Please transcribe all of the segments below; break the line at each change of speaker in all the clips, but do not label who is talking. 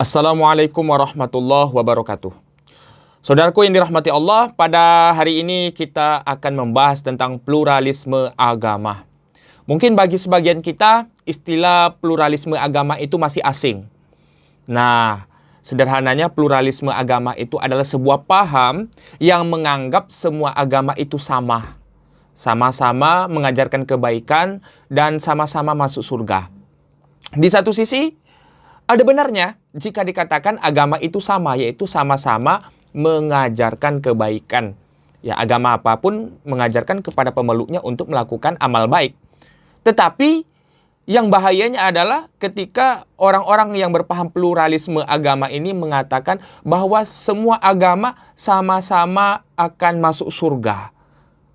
Assalamualaikum warahmatullahi wabarakatuh. Saudaraku yang dirahmati Allah, pada hari ini kita akan membahas tentang pluralisme agama. Mungkin bagi sebagian kita, istilah pluralisme agama itu masih asing. Nah, sederhananya pluralisme agama itu adalah sebuah paham yang menganggap semua agama itu sama. Sama-sama mengajarkan kebaikan dan sama-sama masuk surga. Di satu sisi, ada benarnya jika dikatakan agama itu sama, yaitu sama-sama mengajarkan kebaikan. Ya, agama apapun mengajarkan kepada pemeluknya untuk melakukan amal baik. Tetapi yang bahayanya adalah ketika orang-orang yang berpaham pluralisme agama ini mengatakan bahwa semua agama sama-sama akan masuk surga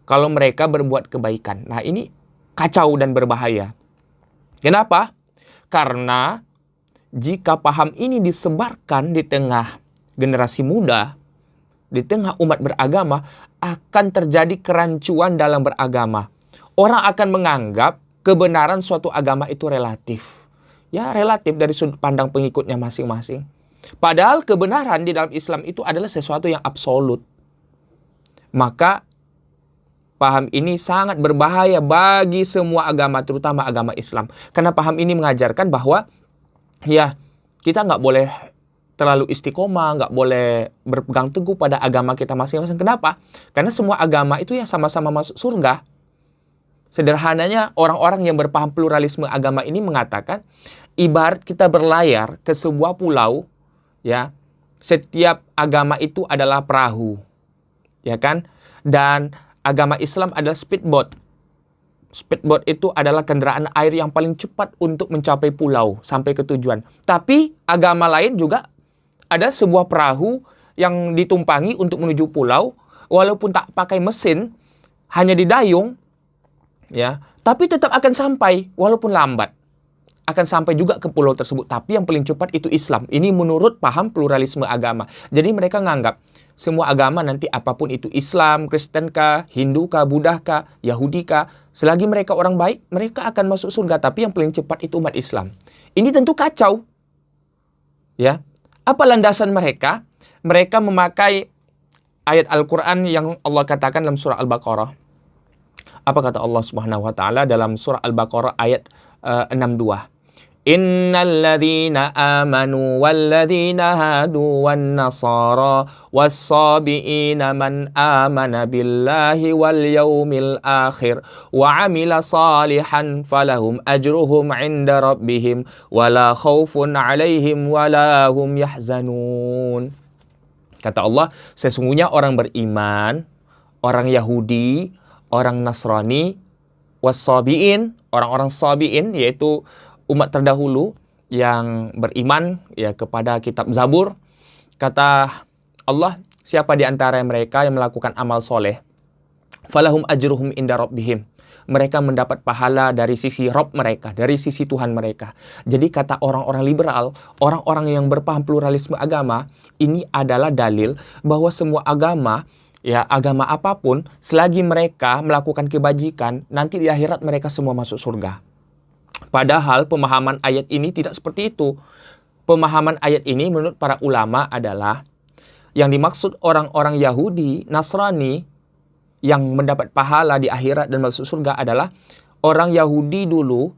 kalau mereka berbuat kebaikan. Nah, ini kacau dan berbahaya. Kenapa? Karena jika paham ini disebarkan di tengah generasi muda, di tengah umat beragama, akan terjadi kerancuan dalam beragama. Orang akan menganggap kebenaran suatu agama itu relatif. Ya, relatif dari sudut pandang pengikutnya masing-masing. Padahal kebenaran di dalam Islam itu adalah sesuatu yang absolut. Maka paham ini sangat berbahaya bagi semua agama, terutama agama Islam. Karena paham ini mengajarkan bahwa ya, kita nggak boleh terlalu istiqomah, nggak boleh berpegang teguh pada agama kita masing-masing. Kenapa? Karena semua agama itu ya sama-sama masuk surga. Sederhananya, orang-orang yang berpaham pluralisme agama ini mengatakan, ibarat kita berlayar ke sebuah pulau, ya, setiap agama itu adalah perahu, ya kan? Dan agama Islam adalah speedboat. Speedboat itu adalah kendaraan air yang paling cepat untuk mencapai pulau sampai ke tujuan. Tapi agama lain juga ada sebuah perahu yang ditumpangi untuk menuju pulau, walaupun tak pakai mesin, hanya didayung, ya, tapi tetap akan sampai walaupun lambat. Akan sampai juga ke pulau tersebut. Tapi yang paling cepat itu Islam. Ini menurut paham pluralisme agama. Jadi mereka menganggap semua agama nanti apapun itu Islam, Kristen kah, Hindu kah, Buddha kah, Yahudi kah, selagi mereka orang baik, mereka akan masuk surga. Tapi yang paling cepat itu umat Islam. Ini tentu kacau. Ya, apa landasan mereka? Mereka memakai ayat Al-Quran yang Allah katakan dalam surah Al-Baqarah. Apa kata Allah Subhanahu wa taala dalam surah Al-Baqarah ayat 62? Innal ladzina amanu wal ladzina hadu wan nasara was-sabiina man amana billahi wal yaumil akhir wa amila salihan falahum ajruhum 'inda rabbihim wala khaufun 'alaihim wala hum yahzanun. Kata Allah, sesungguhnya orang beriman, orang Yahudi, orang Nasrani, was-sabiin, orang-orang sabiin yaitu umat terdahulu yang beriman ya kepada kitab Zabur. Kata Allah, siapa di antara mereka yang melakukan amal soleh, falahum ajruhum inda rabbihim, mereka mendapat pahala dari sisi Rabb mereka, dari sisi Tuhan mereka. Jadi kata orang-orang liberal, orang-orang yang berpaham pluralisme agama, ini adalah dalil bahwa semua agama, ya agama apapun, selagi mereka melakukan kebajikan, nanti di akhirat mereka semua masuk surga. Padahal pemahaman ayat ini tidak seperti itu. Pemahaman ayat ini menurut para ulama adalah yang dimaksud orang-orang Yahudi, Nasrani yang mendapat pahala di akhirat dan masuk surga adalah orang Yahudi dulu,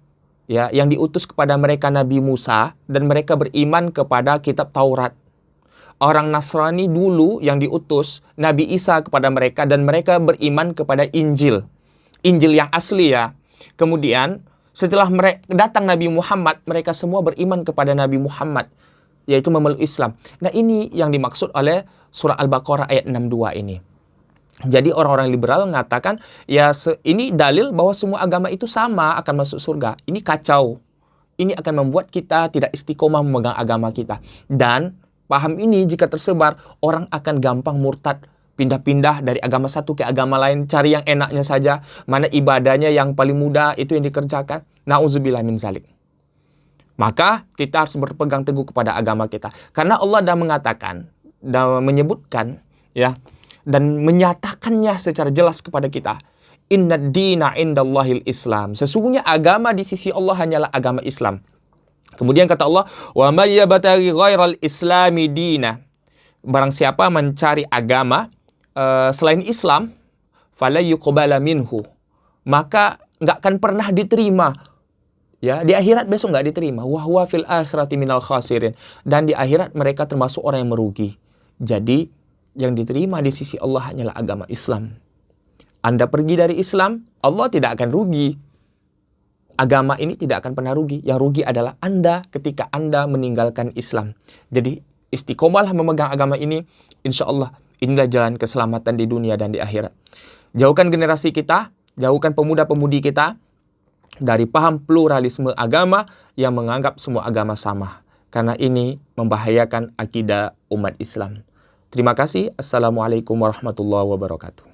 ya, yang diutus kepada mereka Nabi Musa dan mereka beriman kepada kitab Taurat. Orang Nasrani dulu yang diutus Nabi Isa kepada mereka dan mereka beriman kepada Injil. Injil yang asli, ya. Kemudian setelah datang Nabi Muhammad, mereka semua beriman kepada Nabi Muhammad, yaitu memeluk Islam. Nah, ini yang dimaksud oleh surah Al-Baqarah ayat 62 ini. Jadi orang-orang liberal mengatakan, ya ini dalil bahwa semua agama itu sama akan masuk surga. Ini kacau. Ini akan membuat kita tidak istiqomah memegang agama kita. Dan paham ini jika tersebar, orang akan gampang murtad, pindah-pindah dari agama satu ke agama lain, cari yang enaknya saja, mana ibadahnya yang paling mudah itu yang dikerjakan. Na'udzubillah min zalik. Maka kita harus berpegang teguh kepada agama kita. Karena Allah dah mengatakan, dah menyebutkan, ya, dan menyatakannya secara jelas kepada kita. Inna dina indallahil Islam. Sesungguhnya agama di sisi Allah hanyalah agama Islam. Kemudian kata Allah, "Wa may yabtaghi ghairal islami dina." Barang siapa mencari agama selain Islam, fala yuqbala minhu, maka nggak akan pernah diterima. Ya, di akhirat besok nggak diterima. Wa huwa fil akhirati minal khasirin. Dan di akhirat mereka termasuk orang yang merugi. Jadi, yang diterima di sisi Allah hanyalah agama Islam. Anda pergi dari Islam, Allah tidak akan rugi. Agama ini tidak akan pernah rugi. Yang rugi adalah Anda ketika Anda meninggalkan Islam. Jadi, istiqomahlah memegang agama ini. Insya Allah, inilah jalan keselamatan di dunia dan di akhirat. Jauhkan generasi kita, jauhkan pemuda-pemudi kita dari paham pluralisme agama yang menganggap semua agama sama. Karena ini membahayakan akidah umat Islam. Terima kasih. Assalamualaikum warahmatullahi wabarakatuh.